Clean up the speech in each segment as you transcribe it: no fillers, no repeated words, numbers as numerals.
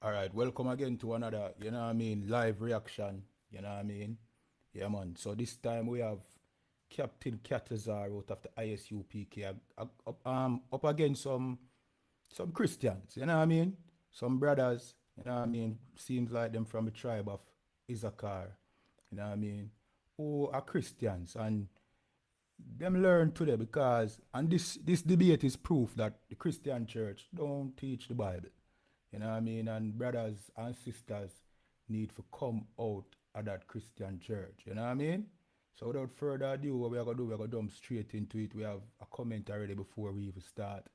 All right, welcome again to another, live reaction, Yeah, man. So this time we have Captain Chataza out of the ISUPK up against some Christians, Some brothers, Seems like them from the tribe of Issachar, Who are Christians and them learn today because and this debate is proof that the Christian church don't teach the Bible. And brothers and sisters need to come out of that Christian church. So without further ado, what we're gonna do, we're gonna jump straight into it. We have a comment already before we even start.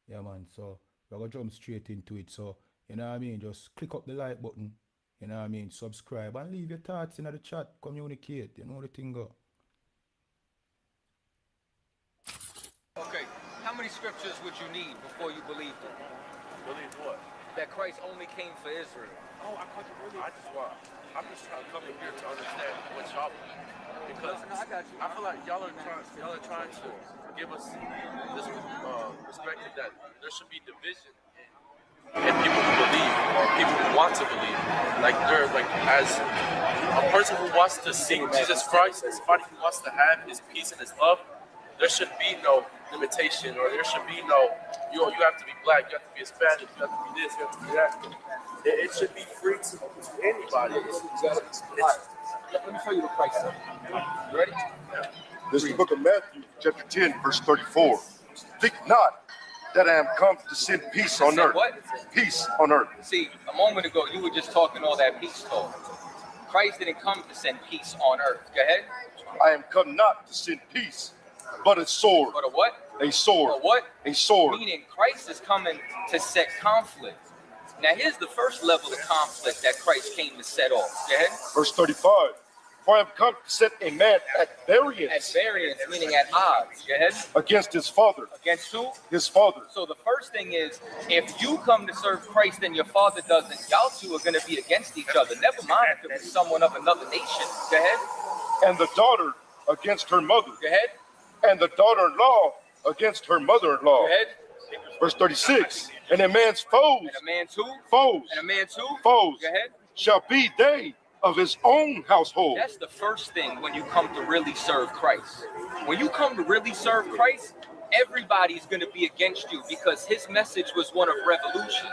Yeah, man. So we're gonna jump straight into it. So just click up the like button. Subscribe and leave your thoughts in the chat. Communicate. You know the thing go. Okay, how many scriptures would you need before you believed it? Believe what? That Christ only came for Israel. Oh, I'm just trying to come in here to understand what y'all believe. Because I got you. I feel like y'all are trying to give us this perspective that there should be division in people who believe or people who want to believe. Like they're like as a person who wants to see Jesus Christ, as somebody who wants to have his peace and his love, there should be no limitation, or there should be no, you have to be black, you have to be Hispanic, you have to be this, you have to be that. It should be free to anybody. Let me show you what Christ said. You ready? Yeah. This is the book of Matthew, chapter 10, verse 34. Think not that I am come to send peace on earth. What? Peace on earth. See, a moment ago, you were just talking all that peace talk. Christ didn't come to send peace on earth. Go ahead. I am come not to send peace, but a sword. But a what? A sword. A what? A sword. Meaning Christ is coming to set conflict. Now here's the first level of conflict that Christ came to set off. Go ahead. Verse 35. For I am come to set a man at variance. At variance, meaning at odds. Go ahead. Against his father. Against who? His father. So the first thing is, if you come to serve Christ and your father doesn't, y'all two are going to be against each other. Never mind if it was someone of another nation. Go ahead. And the daughter against her mother. Go ahead. And the daughter-in-law against her mother-in-law. Go ahead. Verse 36. And a man's foes. And a man's who? Foes. And a man's who? Foes. Go ahead. Shall be they of his own household. That's the first thing when you come to really serve Christ. When you come to really serve Christ, everybody's going to be against you because his message was one of revolution.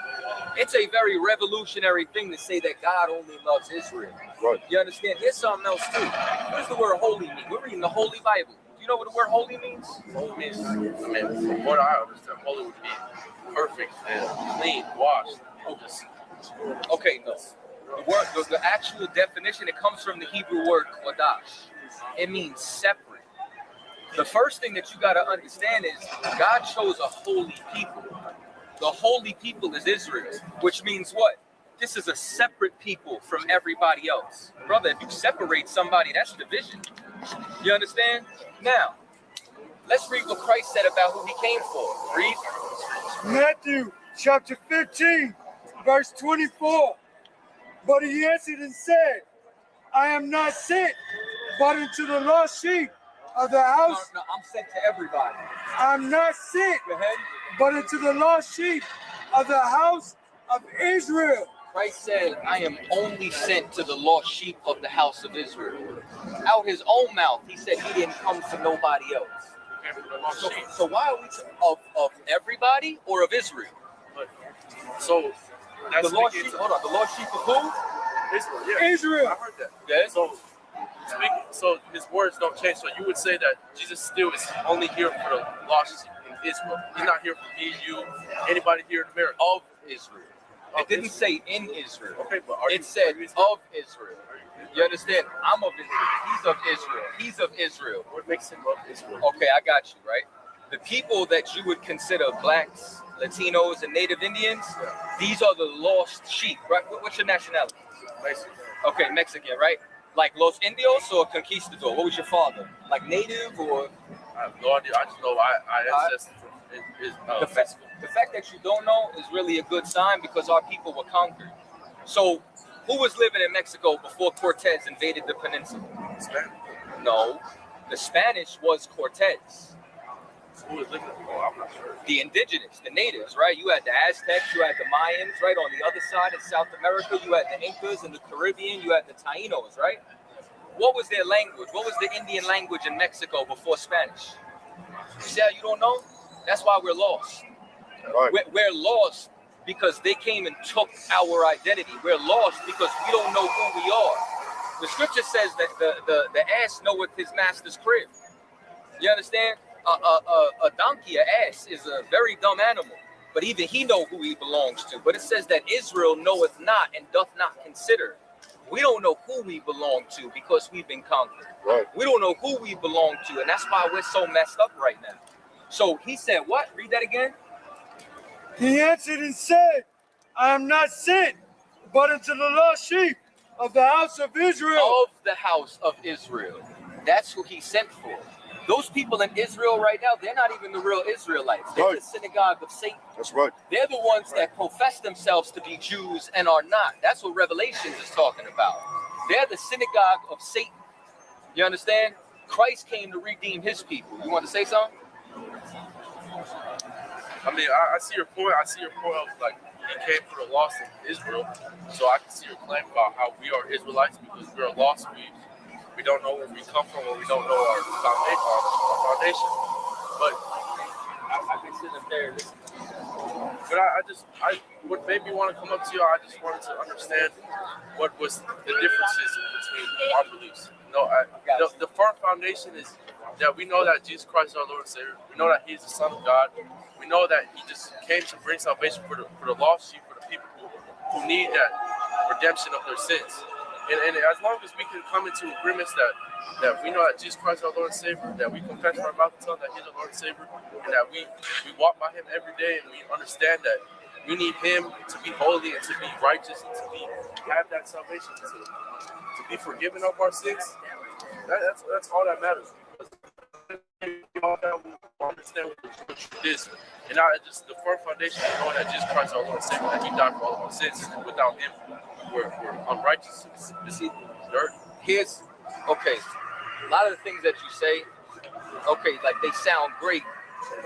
It's a very revolutionary thing to say that God only loves Israel. Right. You understand? Here's something else too. What does the word holy mean? We're reading the Holy Bible. Do you know what the word holy means? Holy means, from what I understand, holy would be perfect and clean, washed. Okay, no. The actual definition, it comes from the Hebrew word kodash. It means separate. The first thing that you got to understand is God chose a holy people. The holy people is Israel, which means what? This is a separate people from everybody else. Brother, if you separate somebody, that's division. You understand? Now, let's read what Christ said about who he came for. Read. Matthew chapter 15, verse 24. But he answered and said, I am not sent, but into the lost sheep of the house. No, I'm sent to everybody. I'm not sent, Go ahead. but into the lost sheep of the house of Israel. Christ said, I am only sent to the lost sheep of the house of Israel. Out his own mouth, he said he didn't come for nobody else. So why are we of everybody or of Israel? So that's The lost sheep, hold on, the lost sheep of who? Israel. Yeah. Israel. I heard that. Yeah. So his words don't change. So you would say that Jesus still is only here for the lost in Israel. He's not here for me, you, anybody here in America. Of Israel. It didn't say in Israel. Okay, but it said of Israel. You understand? I'm of Israel. He's of Israel. He's of Israel. What makes him of Israel? Okay, I got you, right? The people that you would consider blacks, Latinos, and Native Indians, these are the lost sheep, right? What's your nationality? Mexican. Okay, Mexican, right? Like Los Indios or Conquistador? What was your father? Like Native or? I have no idea. I just know I ancestors from Mexico. The fact that you don't know is really a good sign because our people were conquered. So, who was living in Mexico before Cortez invaded the peninsula? Spanish. No, the Spanish was Cortez. Who is living? Oh, I'm not sure. The indigenous, the natives, right? You had the Aztecs, you had the Mayans, right? On the other side in South America, you had the Incas in the Caribbean, you had the Tainos, right? What was their language? What was the Indian language in Mexico before Spanish? You see how you don't know? That's why we're lost. Right. We're lost because they came and took our identity. We're lost because we don't know who we are. The scripture says that the ass knoweth his master's crib. You understand? A donkey, an ass, is a very dumb animal, but even he know who he belongs to. But it says that Israel knoweth not and doth not consider. We don't know who we belong to because we've been conquered. Right. We don't know who we belong to, and that's why we're so messed up right now. So he said, what? Read that again. He answered and said, I am not sent, but unto the lost sheep of the house of Israel. Of the house of Israel. That's who he sent for. Those people in Israel right now, they're not even the real Israelites. They're Right. the synagogue of Satan. That's right. They're the ones that profess themselves to be Jews and are not. That's what Revelations is talking about. They're the synagogue of Satan. You understand? Christ came to redeem his people. You want to say something? I mean, I see your point. I see your point of like he came for the lost of Israel. So I can see your claim about how we are Israelites because we're lost. We don't know where we come from, or we don't know our foundation. But I can sit up there and listen. But what made me want to come up to you, I just wanted to understand what was the differences between our beliefs. The firm foundation is that we know that Jesus Christ is our Lord and Savior. We know that He is the Son of God. We know that He just came to bring salvation for the lost sheep, for the people who need that redemption of their sins. And as long as we can come into agreements that we know that Jesus Christ is our Lord and Savior, that we confess with our mouth and tongue that He's our Lord and Savior, and that we walk by Him every day, and we understand that we need Him to be holy and to be righteous and to have that salvation, to be forgiven of our sins. That's all that matters. All that we understand what the truth is, and not just the firm foundation of knowing that Jesus Christ is our Lord and Savior, that He died for all of our sins, and without Him, we're unrighteous. Here's okay. A lot of the things that you say, okay, like they sound great.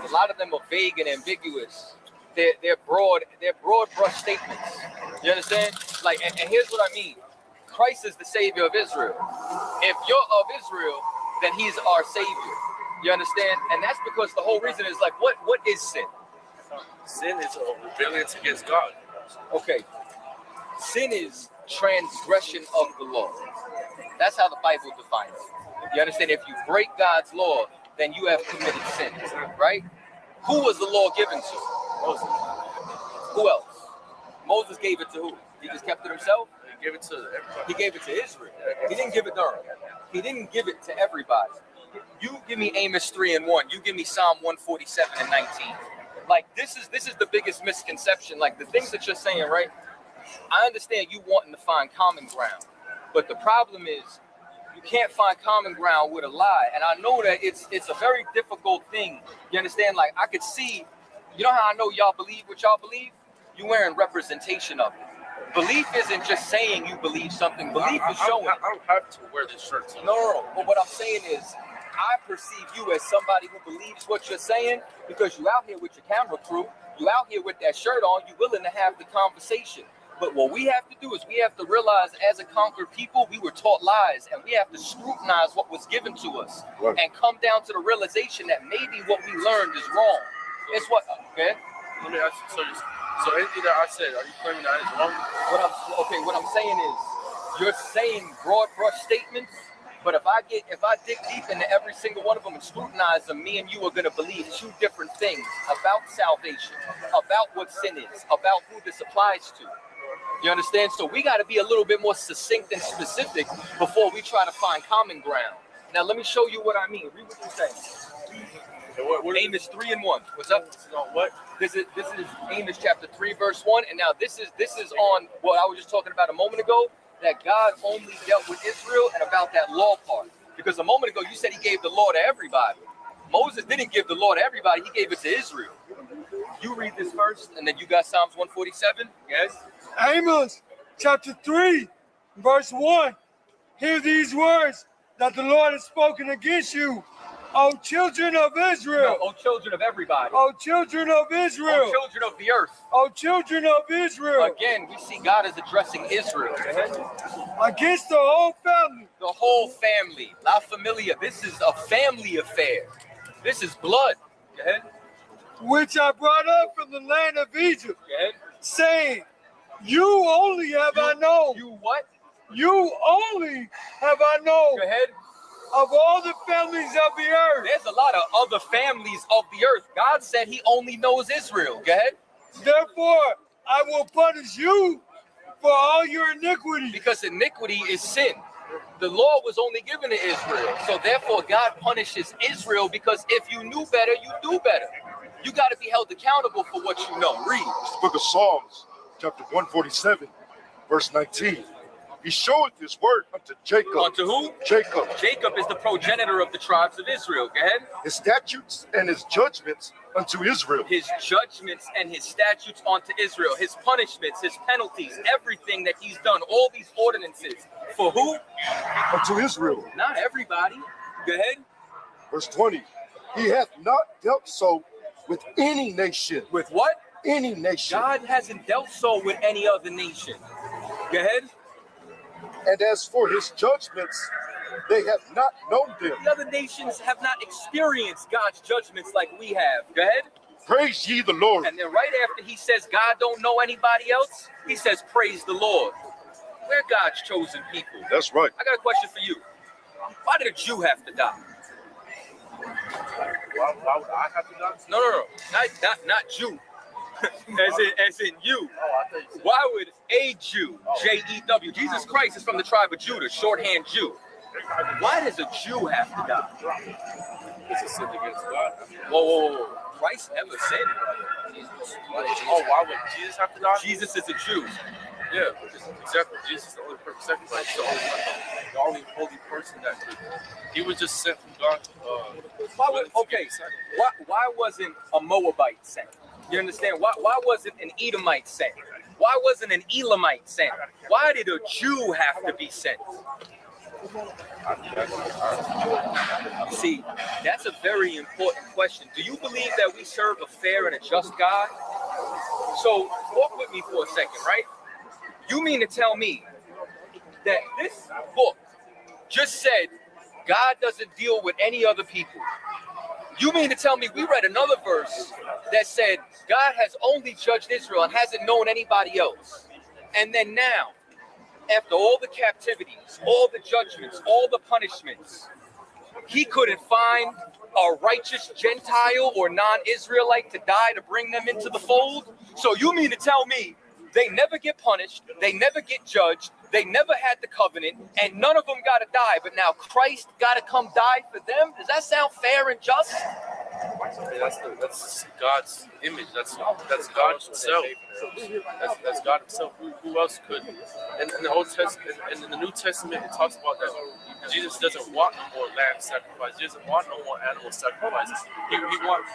A lot of them are vague and ambiguous. They're broad brush statements. You understand? Like, and here's what I mean. Christ is the Savior of Israel. If you're of Israel, then He's our Savior. You understand? And that's because the whole reason is like, what is sin? Sin is a rebellion against God. Okay. Sin is transgression of the law. That's how the Bible defines it. You understand? If you break God's law, then you have committed sin, right? Who was the law given to? Moses. Who else? Moses gave it to who? He just kept it himself? He gave it to everybody. He gave it to Israel. He didn't give it to them. He didn't give it to everybody. You give me Amos 3:1. You give me Psalm 147:19. Like this is the biggest misconception. Like the things that you're saying, right? I understand you wanting to find common ground, but the problem is you can't find common ground with a lie. And I know that it's a very difficult thing. You understand? Like I could see, you know how I know y'all believe what y'all believe? You wearing representation of it. Belief isn't just saying you believe something. Belief is showing. I don't have to wear this shirt. No. But what I'm saying is, I perceive you as somebody who believes what you're saying because you out here with your camera crew, you out here with that shirt on, you willing to have the conversation. But what we have to do is we have to realize as a conquered people, we were taught lies and we have to scrutinize what was given to us and come down to the realization that maybe what we learned is wrong. It's what, okay? Let me ask you, so anything that I said, are you claiming that is wrong? What I'm saying is you're saying broad brush statements, but if I dig deep into every single one of them and scrutinize them, me and you are going to believe two different things about salvation, about what sin is, about who this applies to. You understand? So we got to be a little bit more succinct and specific before we try to find common ground. Now let me show you what I mean. Read what you're saying. What Amos 3:1. What's up? What? This is Amos chapter 3 verse 1. And now this is on what I was just talking about a moment ago, that God only dealt with Israel and about that law part. Because a moment ago you said He gave the law to everybody. Moses didn't give the law to everybody. He gave it to Israel. You read this first, and then you got Psalms 147. Yes. Amos chapter 3, verse 1. Hear these words that the Lord has spoken against you, O children of Israel. No, O children of everybody. O children of Israel. O children of the earth. O children of Israel. Again, we see God is addressing Israel. Against the whole family. The whole family. La familia. This is a family affair. This is blood. Go ahead. Which I brought up from the land of Egypt. Go ahead. Saying, you only have I known. You what? You only have I known. Go ahead. Of all the families of the earth. There's a lot of other families of the earth. God said he only knows Israel. Go ahead. Therefore, I will punish you for all your iniquity. Because iniquity is sin. The law was only given to Israel. So therefore, God punishes Israel because if you knew better, you do better. You got to be held accountable for what you know. Read. It's the book of Psalms, chapter 147, verse 19. He showeth his word unto Jacob. Unto who? Jacob. Jacob is the progenitor of the tribes of Israel. Go ahead. His statutes and his judgments unto Israel. His judgments and his statutes unto Israel. His punishments, his penalties, everything that he's done. All these ordinances. For who? Unto Israel. Not everybody. Go ahead. Verse 20. He hath not dealt so with any nation. With what? Any nation. God hasn't dealt so with any other nation. Go ahead. And as for his judgments, they have not known them. The other nations have not experienced God's judgments like we have. Go ahead. Praise ye the Lord. And then right after he says God don't know anybody else, he says praise the Lord. We're God's chosen people. That's right. I got a question for you. Why did a Jew have to die? Why would I have to die? No. Not Jew. as in you. Oh, I thought you said. Why would a Jew, Jew, Jesus Christ is from the tribe of Judah, shorthand Jew. Why does a Jew have to die? It's a sin against God. Whoa. Christ never sinned. Oh, why would Jesus have to die? Jesus is a Jew. Yeah, exactly. Jesus is the only perfect sacrifice. The only holy person that could. He was just sent from God. Why wasn't a Moabite sent? You understand? Why wasn't an Edomite sent? Why wasn't an Elamite sent? Why did a Jew have to be sent? See, that's a very important question. Do you believe that we serve a fair and a just God? So walk with me for a second, right? You mean to tell me that this book just said God doesn't deal with any other people? You mean to tell me we read another verse that said God has only judged Israel and hasn't known anybody else? And then now, after all the captivities, all the judgments, all the punishments, he couldn't find a righteous Gentile or non-Israelite to die to bring them into the fold? So you mean to tell me they never get punished, they never get judged, they never had the covenant, and none of them got to die, but now Christ got to come die for them? Does that sound fair and just? That's God's image. That's God Himself. That's God Himself. Who else could? And in the Old Testament and in the New Testament, it talks about that Jesus doesn't want no more lamb sacrifice. He doesn't want no more animal sacrifices. He wants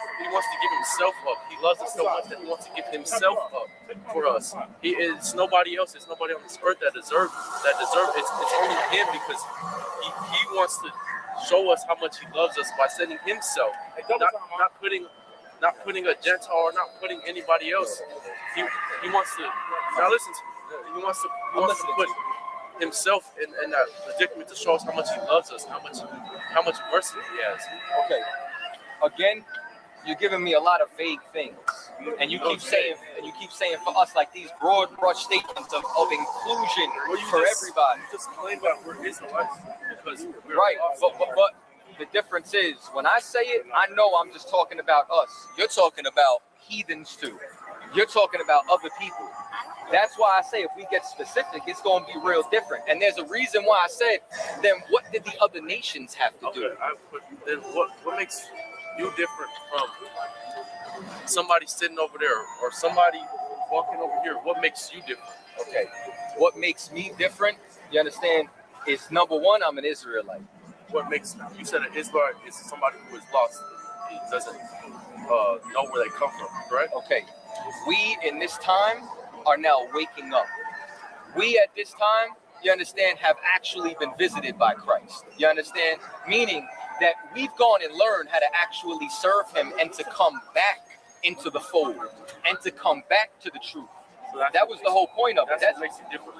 to give Himself up. He loves us so much that He wants to give Himself up for us. It's nobody else. There's nobody on this earth that deserves. It's only Him, because He wants to show us how much He loves us by sending Himself, not putting a Gentile or not putting anybody else. He wants to. Now listen to me. He wants to put Himself in that predicament to show us how much He loves us, how much mercy He has. Okay. Again, you're giving me a lot of vague things, and you keep saying for us like these broad brush statements of inclusion for everybody. You just claim that we're Israelites because we're Right, but the difference is when I say it, I know I'm just talking about us. You're talking about heathens too. You're talking about other people. That's why I say if we get specific, it's going to be real different. And there's a reason why I said, then what did the other nations have to do? Then what makes you different from somebody sitting over there or somebody walking over here? What makes you different? Okay, what makes me different, you understand, is number one, I'm an Israelite. What makes you said an Israelite is somebody who is lost. He doesn't know where they come from, right? Okay, we in this time are now waking up. We at this time, you understand, have actually been visited by Christ. You understand? Meaning that we've gone and learned how to actually serve him and to come back into the fold and to come back to the truth. So That was the whole point of it. That's what makes it different.